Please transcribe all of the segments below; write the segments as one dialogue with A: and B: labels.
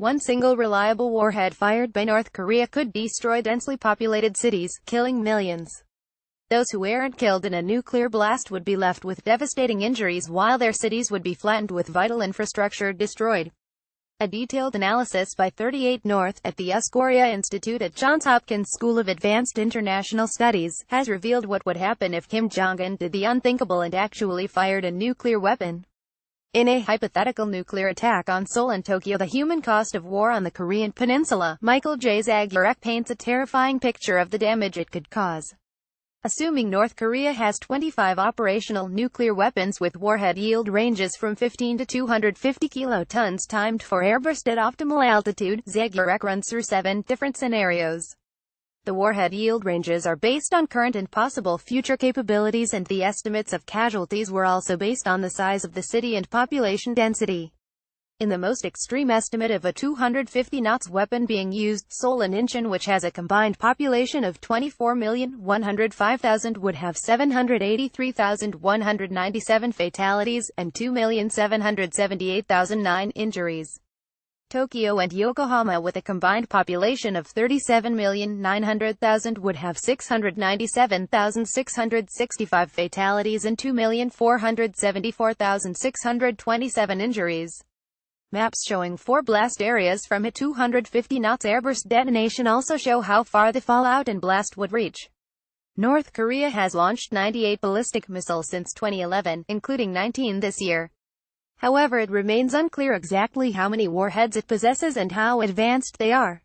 A: One single reliable warhead fired by North Korea could destroy densely populated cities, killing millions. Those who weren't killed in a nuclear blast would be left with devastating injuries while their cities would be flattened with vital infrastructure destroyed. A detailed analysis by 38 North, at the Usgoria Institute at Johns Hopkins School of Advanced International Studies, has revealed what would happen if Kim Jong-un did the unthinkable and actually fired a nuclear weapon. In a hypothetical nuclear attack on Seoul and Tokyo, the human cost of war on the Korean peninsula, Michael J. Zagurek paints a terrifying picture of the damage it could cause. Assuming North Korea has 25 operational nuclear weapons with warhead yield ranges from 15 to 250 kilotons timed for airburst at optimal altitude, Zagurek runs through 7 different scenarios. The warhead yield ranges are based on current and possible future capabilities, and the estimates of casualties were also based on the size of the city and population density. In the most extreme estimate of a 250 knots weapon being used, Seoul and Incheon, which has a combined population of 24,105,000, would have 783,197 fatalities, and 2,778,009 injuries. Tokyo and Yokohama, with a combined population of 37,900,000, would have 697,665 fatalities and 2,474,627 injuries. Maps showing 4 blast areas from a 250 knots airburst detonation also show how far the fallout and blast would reach. North Korea has launched 98 ballistic missiles since 2011, including 19 this year. However, it remains unclear exactly how many warheads it possesses and how advanced they are.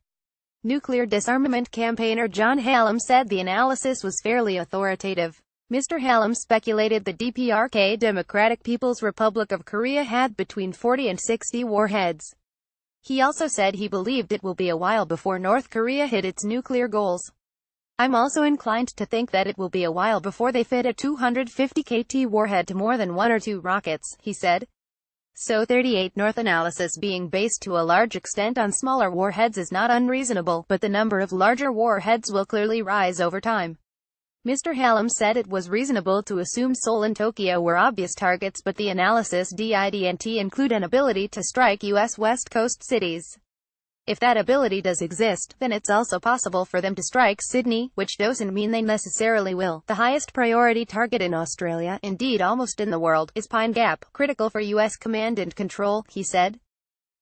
A: Nuclear disarmament campaigner John Hallam said the analysis was fairly authoritative. Mr. Hallam speculated the DPRK, Democratic People's Republic of Korea, had between 40 and 60 warheads. He also said he believed it will be a while before North Korea hit its nuclear goals. I'm also inclined to think that it will be a while before they fit a 250 KT warhead to more than 1 or 2 rockets, he said. So 38 North analysis being based to a large extent on smaller warheads is not unreasonable, but the number of larger warheads will clearly rise over time. Mr. Hallam said it was reasonable to assume Seoul and Tokyo were obvious targets, but the analysis didn't include an ability to strike U.S. West Coast cities. If that ability does exist, then it's also possible for them to strike Sydney, which doesn't mean they necessarily will. The highest priority target in Australia, indeed almost in the world, is Pine Gap, critical for U.S. command and control, he said.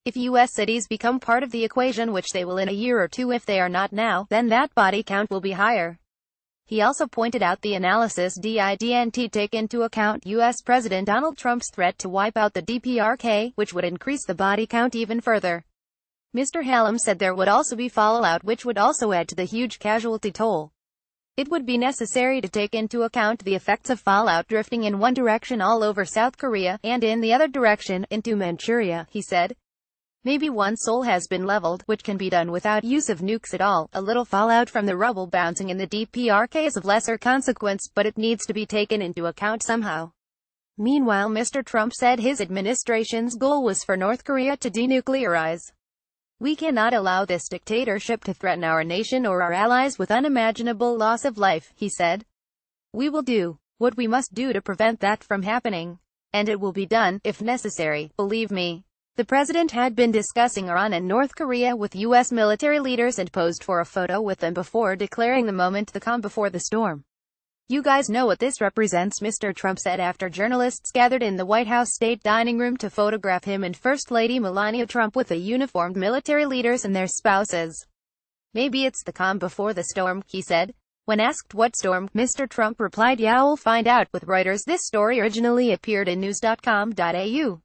A: If U.S. cities become part of the equation, which they will in a year or two if they are not now, then that body count will be higher. He also pointed out the analysis didn't take into account U.S. President Donald Trump's threat to wipe out the DPRK, which would increase the body count even further. Mr. Hallam said there would also be fallout, which would also add to the huge casualty toll. It would be necessary to take into account the effects of fallout drifting in one direction all over South Korea, and in the other direction, into Manchuria, he said. Maybe once Seoul has been leveled, which can be done without use of nukes at all, a little fallout from the rubble bouncing in the DPRK is of lesser consequence, but it needs to be taken into account somehow. Meanwhile, Mr. Trump said his administration's goal was for North Korea to denuclearize. We cannot allow this dictatorship to threaten our nation or our allies with unimaginable loss of life, he said. We will do what we must do to prevent that from happening. And it will be done, if necessary, believe me. The president had been discussing Iran and North Korea with U.S. military leaders and posed for a photo with them before declaring the moment the calm before the storm. You guys know what this represents, Mr. Trump said after journalists gathered in the White House state dining room to photograph him and First Lady Melania Trump with the uniformed military leaders and their spouses. Maybe it's the calm before the storm, he said. When asked what storm, Mr. Trump replied, "Yeah, we'll find out." With Reuters, this story originally appeared in news.com.au.